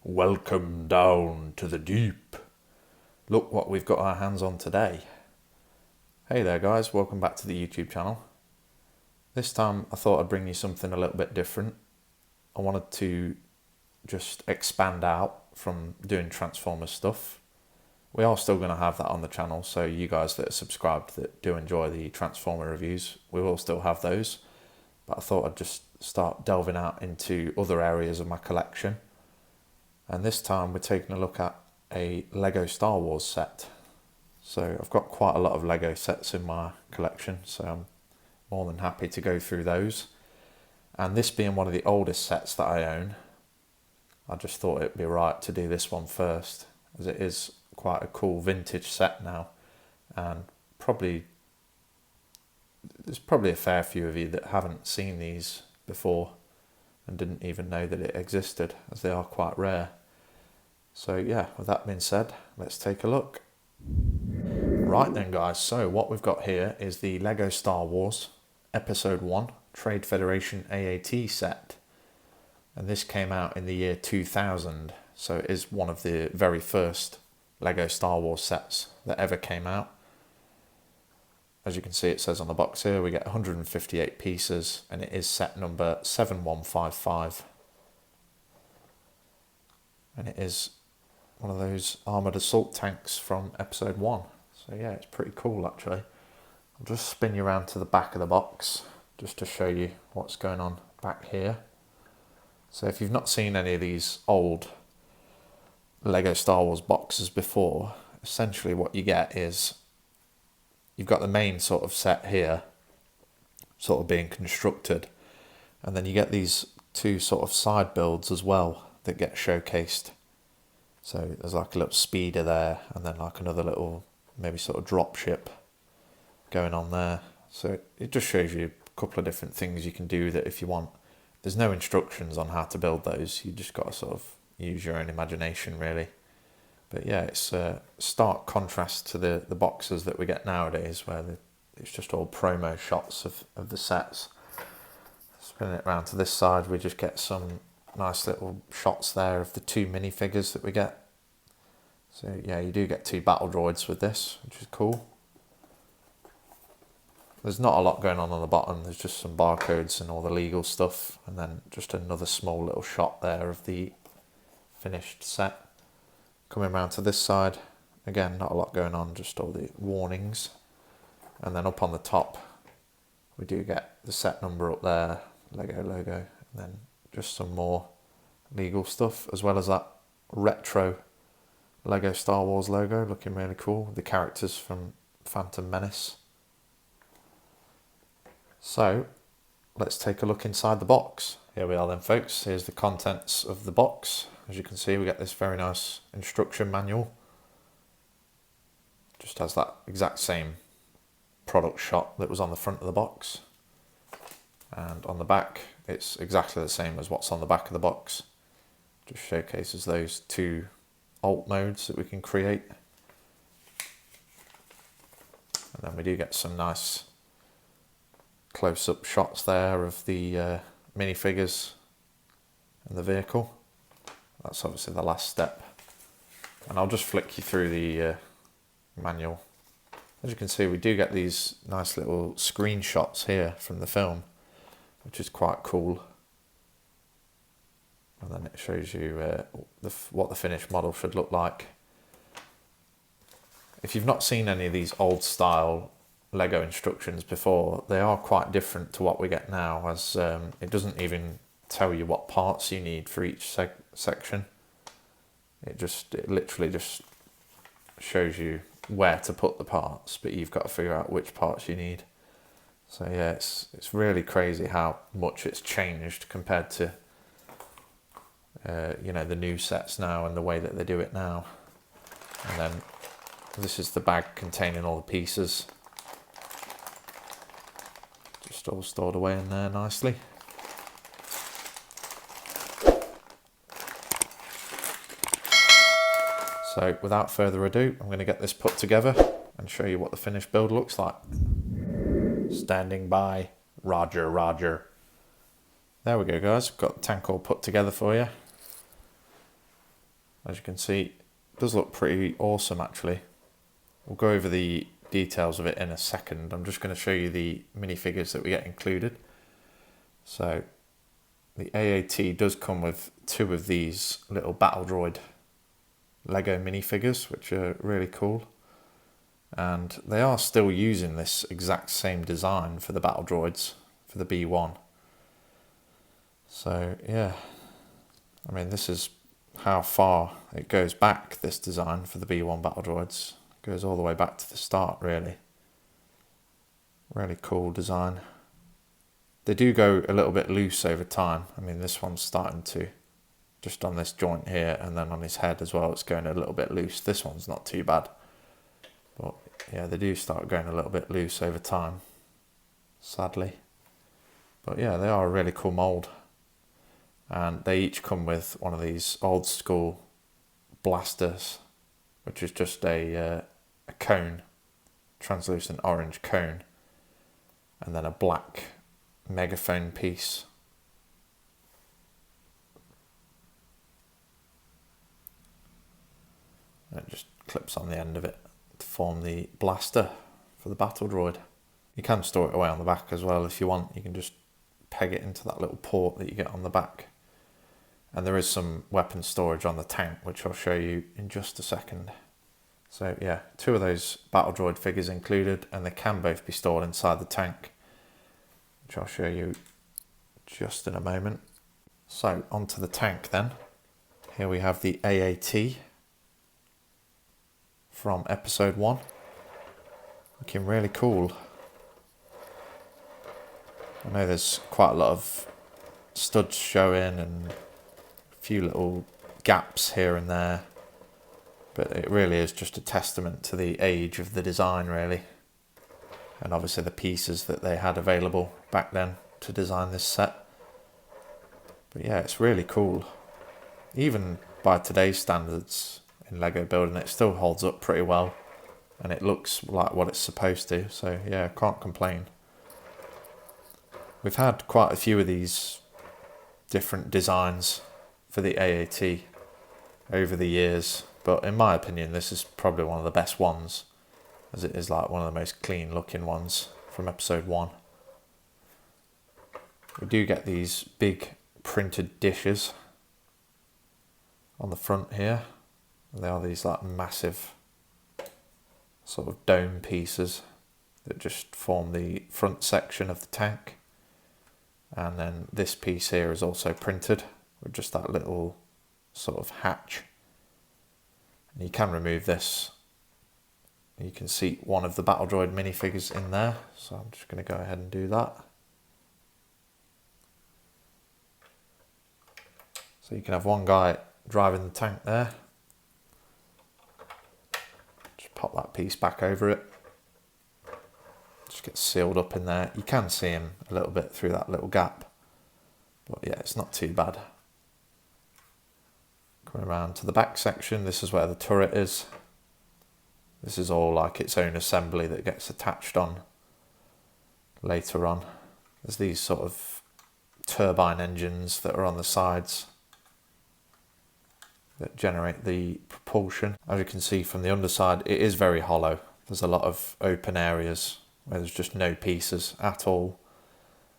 Welcome down to the deep. Look what we've got our hands on today. Hey there guys, welcome back to the YouTube channel. This time I thought I'd bring you something a little bit different. I wanted to just expand out from doing Transformers stuff. We are still going to have that on the channel, so you guys that are subscribed that do enjoy the Transformer reviews, we will still have those. But I thought I'd just start delving out into other areas of my collection. And this time we're taking a look at a Lego Star Wars set. So I've got quite a lot of Lego sets in my collection, so I'm more than happy to go through those. And this being one of the oldest sets that I own, I just thought it'd be right to do this one first, as it is quite a cool vintage set now. And there's probably a fair few of you that haven't seen these before and didn't even know that it existed, as they are quite rare. So yeah, with that being said, let's take a look. Right then guys, so what we've got here is the Lego Star Wars Episode 1 Trade Federation AAT set. And this came out in the year 2000, so it is one of the very first Lego Star Wars sets that ever came out. As you can see, it says on the box here, we get 158 pieces, and it is set number 7155. And it is one of those armoured assault tanks from Episode 1. So yeah, it's pretty cool actually. I'll just spin you around to the back of the box, just to show you what's going on back here. So if you've not seen any of these old Lego Star Wars boxes before, essentially what you get is, you've got the main sort of set here, sort of being constructed, and then you get these two sort of side builds as well that get showcased. So there's like a little speeder there, and then like another little maybe sort of drop ship going on there. So it just shows you a couple of different things you can do that if you want. There's no instructions on how to build those, you just got to sort of use your own imagination really. But yeah, it's a stark contrast to the boxes that we get nowadays, where it's just all promo shots of the sets. Spinning it around to this side, we just get some nice little shots there of the two minifigures that we get. So yeah, you do get two battle droids with this, which is cool. There's not a lot going on the bottom, there's just some barcodes and all the legal stuff, and then just another small little shot there of the finished set. Coming around to this side, again, not a lot going on, just all the warnings. And then up on the top, we do get the set number up there, Lego logo, and then just some more legal stuff, as well as that retro Lego Star Wars logo, looking really cool, the characters from Phantom Menace. So, let's take a look inside the box. Here we are then folks, here's the contents of the box. As you can see, we get this very nice instruction manual. Just has that exact same product shot that was on the front of the box. And on the back, it's exactly the same as what's on the back of the box. Just showcases those two alt modes that we can create. And then we do get some nice close-up shots there of the minifigures and the vehicle. That's obviously the last step. And I'll just flick you through the manual. As you can see, we do get these nice little screenshots here from the film, which is quite cool. And then it shows you what the finished model should look like. If you've not seen any of these old style Lego instructions before, they are quite different to what we get now, as it doesn't even tell you what parts you need for each section. It literally just shows you where to put the parts, but you've got to figure out which parts you need. So yeah, it's really crazy how much it's changed compared to the new sets now and the way that they do it now. And then this is the bag containing all the pieces, just all stored away in there nicely. So without further ado, I'm going to get this put together and show you what the finished build looks like. Standing by, Roger, Roger. There we go guys, got the tank all put together for you. as you can see, it does look pretty awesome actually. We'll go over the details of it in a second. I'm just going to show you the minifigures that we get included. So the AAT does come with 2 of these little Battle Droid Lego minifigures, which are really cool. And they are still using this exact same design for the Battle Droids, for the B1. So yeah, I mean, this is how far it goes back, this design for the B1 Battle Droids. It goes all the way back to the start, really. Really cool design. They do go a little bit loose over time. I mean, this one's starting to, just on this joint here, and then on his head as well, it's going a little bit loose. This one's not too bad. But yeah, they do start going a little bit loose over time, sadly. But yeah, they are a really cool mould. And they each come with one of these old school blasters, which is just a cone, translucent orange cone, and then a black megaphone piece. And it just clips on the end of it to form the blaster for the Battle Droid. You can store it away on the back as well if you want. You can just peg it into that little port that you get on the back. And there is some weapon storage on the tank, which I'll show you in just a second. So yeah, 2 of those Battle Droid figures included, and they can both be stored inside the tank, which I'll show you just in a moment. So onto the tank then. Here we have the AAT from episode 1. Looking really cool. I know there's quite a lot of studs showing and a few little gaps here and there, but it really is just a testament to the age of the design, really, and obviously the pieces that they had available back then to design this set. But yeah, it's really cool. Even by today's standards in Lego building, it still holds up pretty well, and it looks like what it's supposed to, so yeah, I can't complain. We've had quite a few of these different designs for the AAT over the years, but in my opinion this is probably one of the best ones, as it is like one of the most clean looking ones from episode 1. We do get these big printed dishes on the front here. They are these like massive sort of dome pieces that just form the front section of the tank. And then this piece here is also printed with just that little sort of hatch. And you can remove this. You can seat one of the Battle Droid minifigures in there. So I'm just going to go ahead and do that. So you can have one guy driving the tank there. Just pop that piece back over it. Just gets sealed up in there. You can see him a little bit through that little gap, but yeah, it's not too bad. Coming around to the back section, this is where the turret is. This is all like its own assembly that gets attached on later on. There's these sort of turbine engines that are on the sides that generate the propulsion. As you can see from the underside, it is very hollow. There's a lot of open areas where there's just no pieces at all.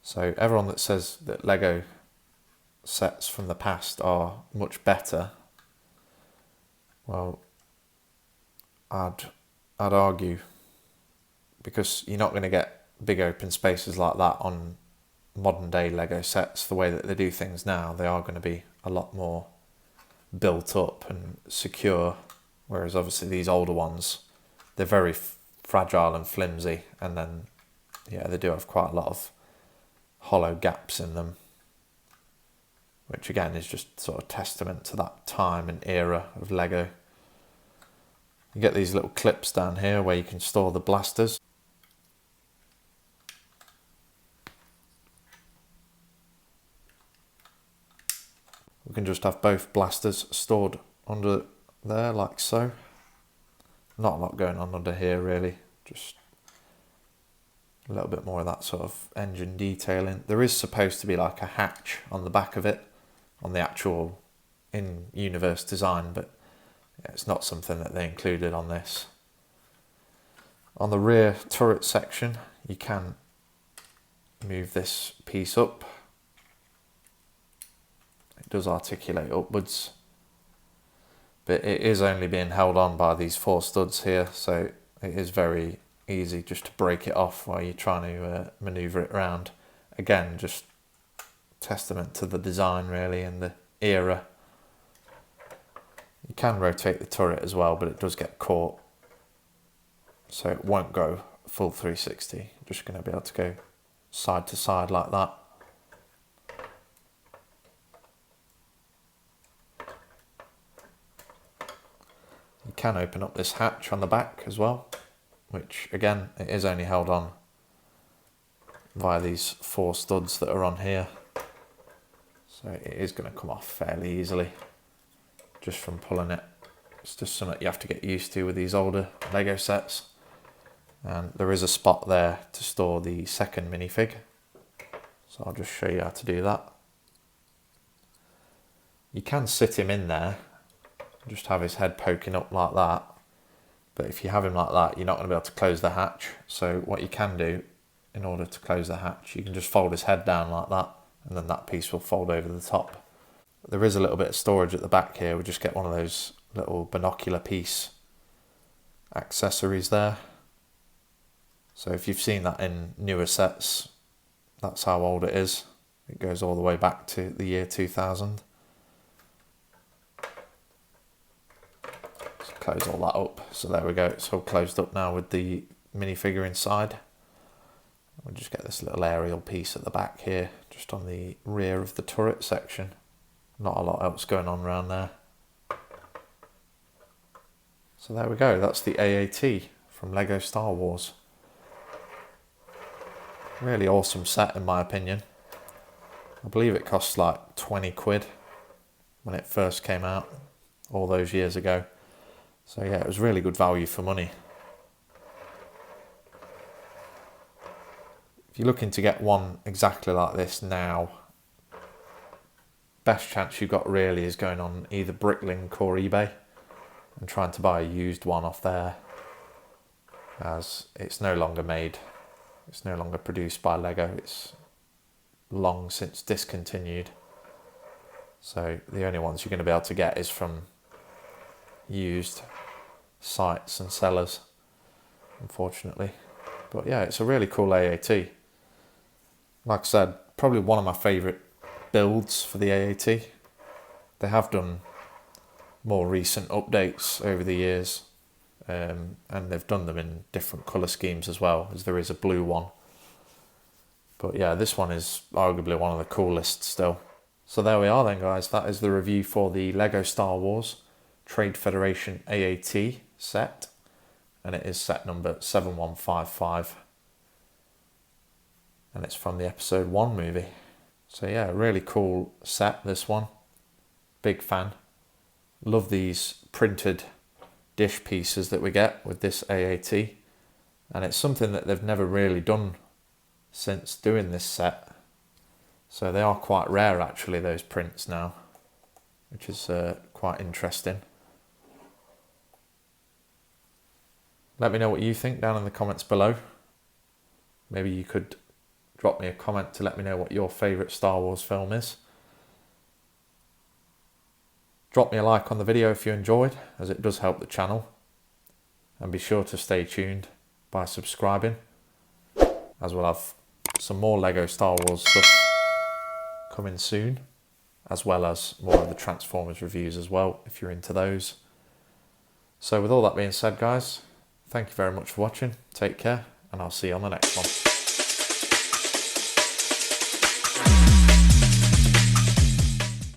So everyone that says that Lego sets from the past are much better, well, I'd argue, because you're not going to get big open spaces like that on modern day Lego sets. The way that they do things now, they are going to be a lot more built up and secure, whereas obviously these older ones, they're very fragile and flimsy, and then yeah, they do have quite a lot of hollow gaps in them, which again is just sort of testament to that time and era of Lego. You get these little clips down here where you can store the blasters. We can just have both blasters stored under there like so. Not a lot going on under here really, just a little bit more of that sort of engine detailing. There is supposed to be like a hatch on the back of it, on the actual in-universe design, but Yeah, it's not something that they included on this. On the rear turret section, you can move this piece up. It does articulate upwards, but it is only being held on by these 4 studs here, so it is very easy just to break it off while you're trying to maneuver it around. Again, just testament to the design really and the era. You can rotate the turret as well, but it does get caught, so it won't go full 360. You're just going to be able to go side to side like that. You can open up this hatch on the back as well, which again, it is only held on via these 4 studs that are on here. So it is going to come off fairly easily just from pulling it. It's just something you have to get used to with these older Lego sets. And there is a spot there to store the second minifig. So I'll just show you how to do that. You can sit him in there, just have his head poking up like that. But if you have him like that, you're not going to be able to close the hatch. So what you can do in order to close the hatch, you can just fold his head down like that, and then that piece will fold over the top. There is a little bit of storage at the back here. We just get one of those little binocular piece accessories there. So if you've seen that in newer sets, that's how old it is. It goes all the way back to the year 2000. Just close all that up. So there we go, it's all closed up now with the minifigure inside. We'll just get this little aerial piece at the back here, just on the rear of the turret section. Not a lot else going on around there. So there we go, that's the AAT from Lego Star Wars. Really awesome set in my opinion. I believe it cost like 20 quid when it first came out all those years ago. So yeah, it was really good value for money. If you're looking to get one exactly like this now, best chance you've got really is going on either Bricklink or eBay and trying to buy a used one off there, as it's no longer made. It's no longer produced by Lego. It's long since discontinued. So the only ones you're going to be able to get is from used sites and sellers, unfortunately. But yeah, it's a really cool AAT. Like I said, probably one of my favourite builds for the AAT. They have done more recent updates over the years, and they've done them in different colour schemes as well, as there is a blue one. But yeah, this one is arguably one of the coolest still. So there we are then guys, that is the review for the Lego Star Wars Trade Federation AAT set, and it is set number 7155, and it's from the episode 1 movie. So yeah, really cool set, this one. Big fan. Love these printed dish pieces that we get with this AAT, and it's something that they've never really done since doing this set. So they are quite rare actually, those prints now, which is quite interesting. Let me know what you think down in the comments below. Maybe you could drop me a comment to let me know what your favourite Star Wars film is. Drop me a like on the video if you enjoyed, as it does help the channel. And be sure to stay tuned by subscribing, as we'll have some more Lego Star Wars stuff coming soon, as well as more of the Transformers reviews as well, if you're into those. So with all that being said guys, thank you very much for watching, take care, and I'll see you on the next one.